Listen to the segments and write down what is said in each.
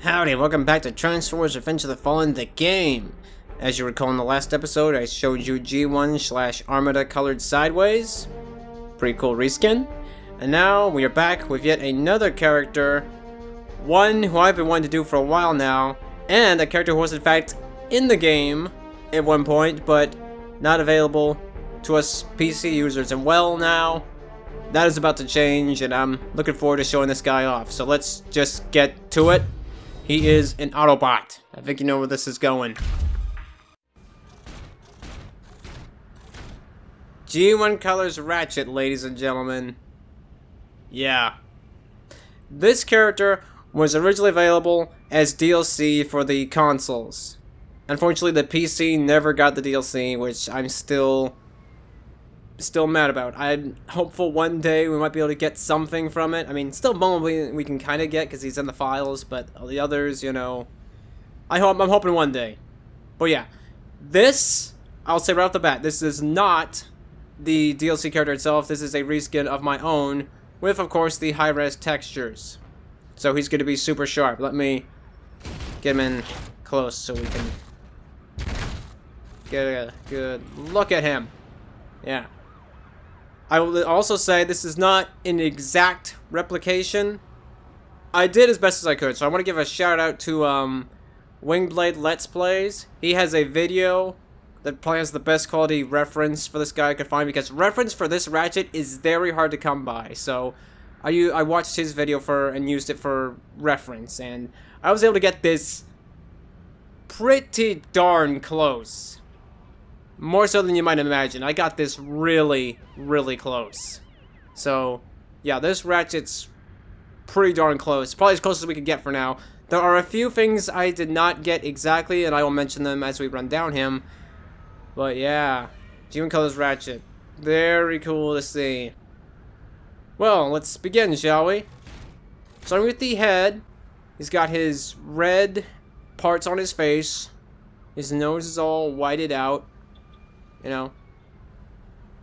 Howdy, welcome back to Transformers Revenge of the Fallen, the game. As you recall in the last episode, I showed you G1/Armada colored sideways. Pretty cool reskin. And now we are back with yet another character. One who I've been wanting to do for a while now. And a character who was in fact in the game at one point, but not available to us PC users. And well now, that is about to change, and I'm looking forward to showing this guy off. So let's just get to it. He is an Autobot. I think you know where this is going. G1 Colors Ratchet, ladies and gentlemen. Yeah. This character was originally available as DLC for the consoles. Unfortunately, the PC never got the DLC, which I'm still mad about. I'm hopeful one day we might be able to get something from it. I mean, still Bumblebee we can kind of get because he's in the files, but all the others, you know, I'm hoping one day. But yeah, this, I'll say right off the bat, this is not the DLC character itself. This is a reskin of my own with, of course, the high-res textures. So he's going to be super sharp. Let me get him in close so we can get a good look at him. Yeah. I will also say this is not an exact replication. I did as best as I could, so I want to give a shout out to Wingblade Let's Plays. He has a video that plans the best quality reference for this guy I could find, because reference for this Ratchet is very hard to come by. So I watched his video and used it for reference, and I was able to get this pretty darn close. More so than you might imagine. I got this really, really close. So, yeah, this Ratchet's pretty darn close. Probably as close as we could get for now. There are a few things I did not get exactly, and I will mention them as we run down him. But yeah, G1 Colors Ratchet. Very cool to see. Well, let's begin, shall we? Starting with the head. He's got his red parts on his face. His nose is all whited out. You know,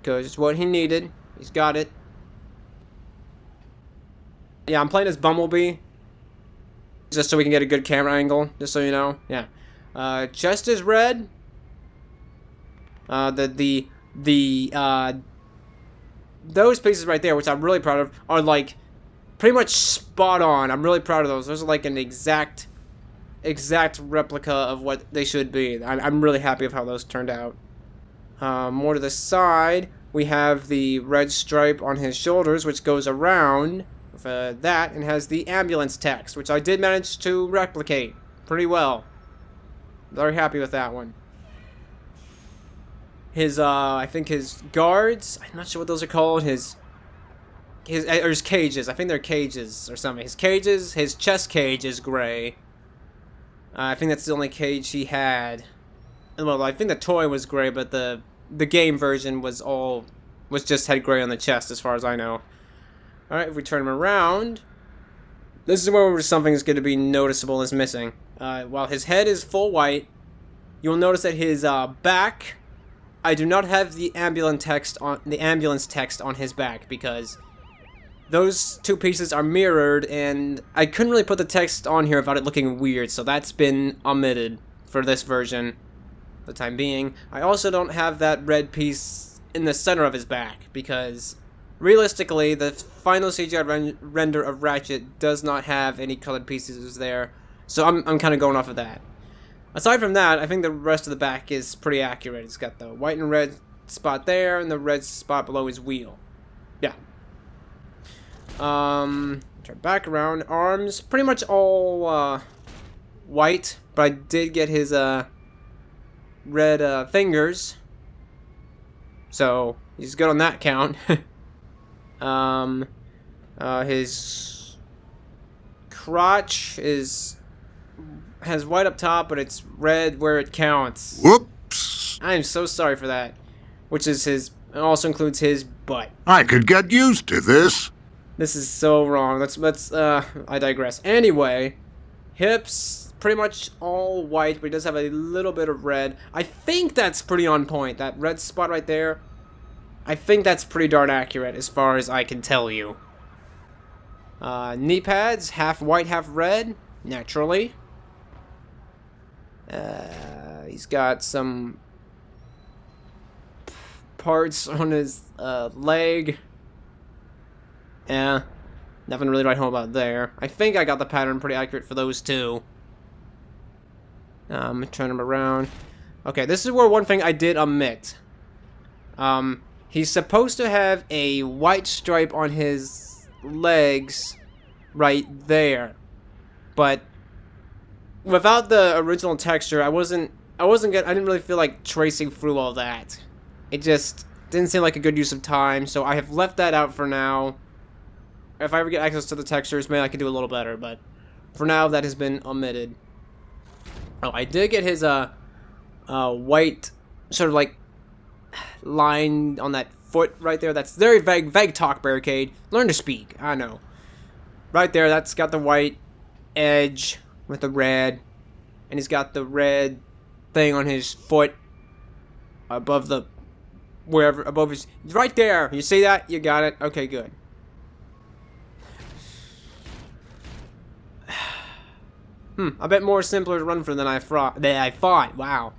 because it's what he needed. He's got it. Yeah, I'm playing as Bumblebee, just so we can get a good camera angle, just so you know. Yeah. Chest is red. Those pieces right there, which I'm really proud of, are like pretty much spot on. I'm really proud of those. Those are like an exact replica of what they should be. I'm really happy with how those turned out. More to the side, we have the red stripe on his shoulders, which goes around with that, and has the ambulance text, which I did manage to replicate pretty well. Very happy with that one. His, I think his guards, I'm not sure what those are called, his cages, I think they're cages or something. His chest cage is gray. I think that's the only cage he had. Well, I think the toy was gray, but the game version was just had gray on the chest, as far as I know. All right, if we turn him around, this is where something is going to be noticeable is missing. While his head is full white, you'll notice that his back, I do not have the ambulance text on his back, because those two pieces are mirrored, and I couldn't really put the text on here without it looking weird, so that's been omitted for this version. For the time being. I also don't have that red piece in the center of his back, because realistically the final CGI render of Ratchet does not have any colored pieces there, so I'm kind of going off of that. Aside from that, I think the rest of the back is pretty accurate. It's got the white and red spot there, and the red spot below his wheel. Yeah. Turn back around. Arms pretty much all white, but I did get his red fingers, so he's good on that count. His crotch has white up top, but it's red where it counts. Whoops! I'm so sorry for that. Which is it also includes his butt. I could get used to this. This is so wrong. I digress. Anyway, hips pretty much all white, but he does have a little bit of red. I think that's pretty on point. That red spot right there, I think that's pretty darn accurate as far as I can tell you. Knee pads, half white, half red. naturally. He's got some parts on his leg. Yeah, nothing really to write home about there. I think I got the pattern pretty accurate for those two. Turn him around. Okay, this is where one thing I did omit. He's supposed to have a white stripe on his legs right there. But without the original texture, I didn't really feel like tracing through all that. It just didn't seem like a good use of time, so I have left that out for now. If I ever get access to the textures, maybe I could do a little better, but for now, that has been omitted. Oh, I did get his, white, sort of like, line on that foot right there. That's very vague talk, Barricade. Learn to speak. I know. Right there, that's got the white edge with the red, and he's got the red thing on his foot above the, above his, right there. You see that? You got it? Okay, good. A bit more simpler to run for than I thought. Wow.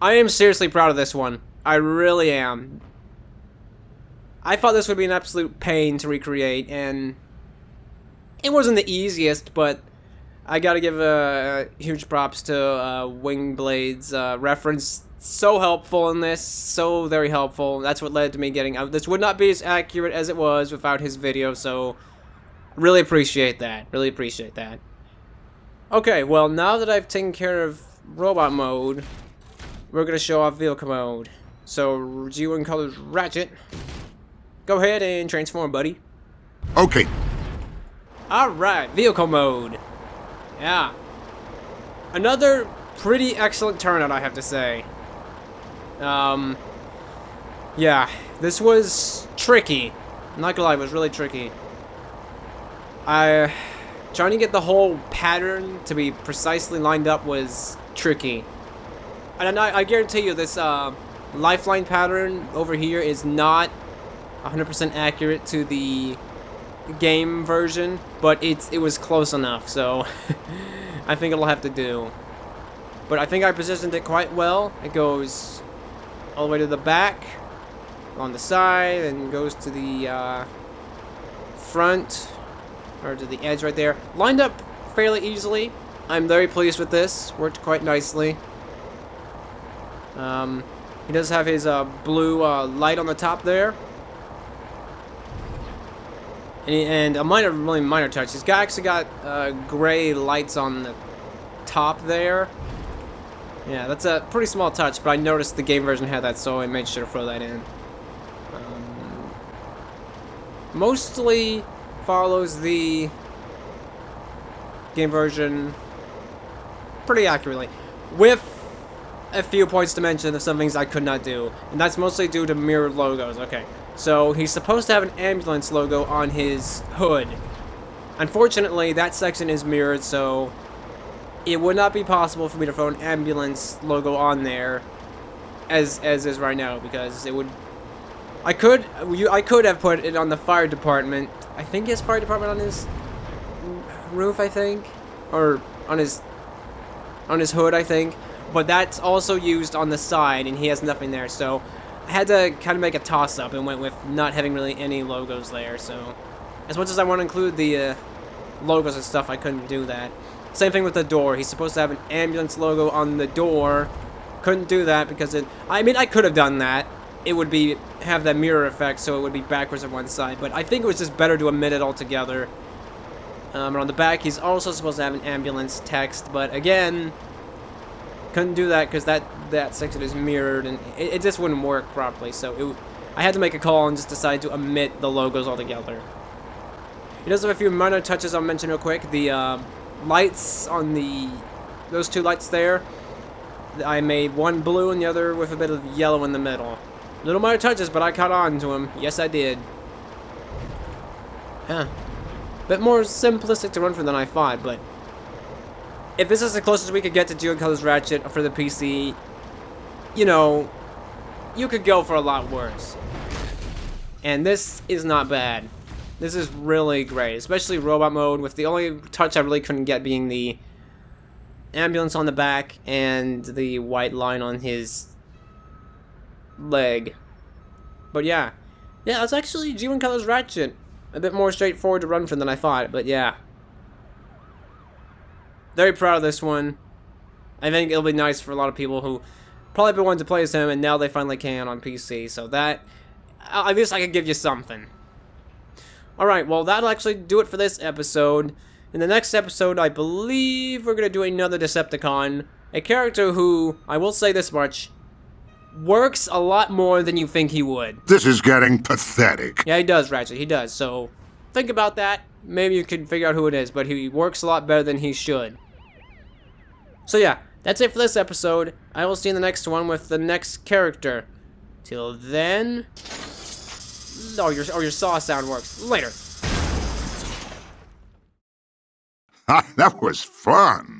I am seriously proud of this one. I really am. I thought this would be an absolute pain to recreate, and it wasn't the easiest, but I gotta give huge props to Wingblade's reference. So helpful in this, so very helpful. That's what led to me getting out. This would not be as accurate as it was without his video, so really appreciate that. Really appreciate that. Okay, well, now that I've taken care of robot mode, we're gonna show off vehicle mode. So, you and Colors Ratchet, go ahead and transform, buddy. Okay. Alright, vehicle mode. Yeah. Another pretty excellent turnout, I have to say. Yeah, this was tricky. I'm not gonna lie, it was really tricky. Trying to get the whole pattern to be precisely lined up was tricky. And I guarantee you this lifeline pattern over here is not 100% accurate to the game version, but it was close enough, so I think it'll have to do. But I think I positioned it quite well. It goes all the way to the back, on the side, and goes to the front, or to the edge right there. Lined up fairly easily. I'm very pleased with this. Worked quite nicely. He does have his blue light on the top there. And a really minor touch. He's actually got gray lights on the top there. Yeah, that's a pretty small touch, but I noticed the game version had that, so I made sure to throw that in. Mostly follows the game version pretty accurately, with a few points to mention of some things I could not do, and that's mostly due to mirrored logos. Okay, so he's supposed to have an ambulance logo on his hood. Unfortunately, that section is mirrored, so it would not be possible for me to throw an ambulance logo on there as is right now, because it would. I could have put it on the fire department. I think he has fire department on his roof, I think, or on his hood, I think. But that's also used on the side, and he has nothing there. So I had to kind of make a toss-up and went with not having really any logos there. So as much as I want to include the logos and stuff, I couldn't do that. Same thing with the door. He's supposed to have an ambulance logo on the door. Couldn't do that because I mean, I could have done that. It would have that mirror effect, so it would be backwards on one side. But I think it was just better to omit it altogether. And on the back, he's also supposed to have an ambulance text, but again, couldn't do that because that section is mirrored, and it just wouldn't work properly. So I had to make a call and just decide to omit the logos altogether. He does have a few minor touches I'll mention real quick. The lights on those two lights there, I made one blue and the other with a bit of yellow in the middle. Little minor touches, but I caught on to him. Yes, I did. Huh. Bit more simplistic to run for than I thought, but if this is the closest we could get to Colors Ratchet for the PC, you know, you could go for a lot worse. And this is not bad. This is really great, especially robot mode, with the only touch I really couldn't get being the ambulance on the back and the white line on his leg. But yeah. Yeah, it's actually G1 Colors Ratchet. A bit more straightforward to run from than I thought, but yeah. Very proud of this one. I think it'll be nice for a lot of people who probably been wanting to play as him, and now they finally can on PC. So that, at least I can give you something. Alright, well, that'll actually do it for this episode. In the next episode, I believe we're going to do another Decepticon. A character who, I will say this much, works a lot more than you think he would. This is getting pathetic. Yeah, he does, Ratchet, he does. So, think about that. Maybe you can figure out who it is, but he works a lot better than he should. So yeah, that's it for this episode. I will see you in the next one with the next character. Till then... Oh, your saw sound works. Later. Ha, that was fun.